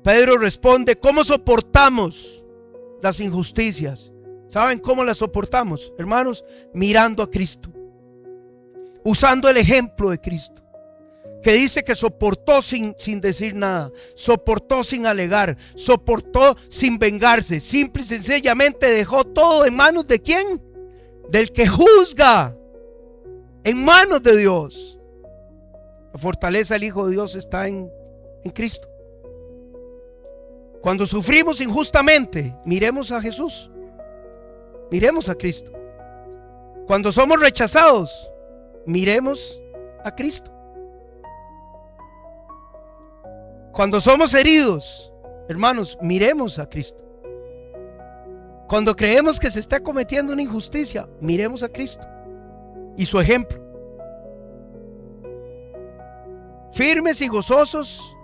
Pedro responde: ¿cómo soportamos las injusticias? ¿Saben cómo las soportamos, hermanos? Mirando a Cristo, usando el ejemplo de Cristo, que dice que soportó sin decir nada, soportó sin alegar, soportó sin vengarse, simple y sencillamente dejó todo en manos de ¿quién? Del que juzga, en manos de Dios. La fortaleza del Hijo de Dios está en Cristo. Cuando sufrimos injustamente, miremos a Jesús, miremos a Cristo. Cuando somos rechazados, miremos a Cristo. Cuando somos heridos, hermanos, miremos a Cristo. Cuando creemos que se está cometiendo una injusticia, miremos a Cristo y su ejemplo. Firmes y gozosos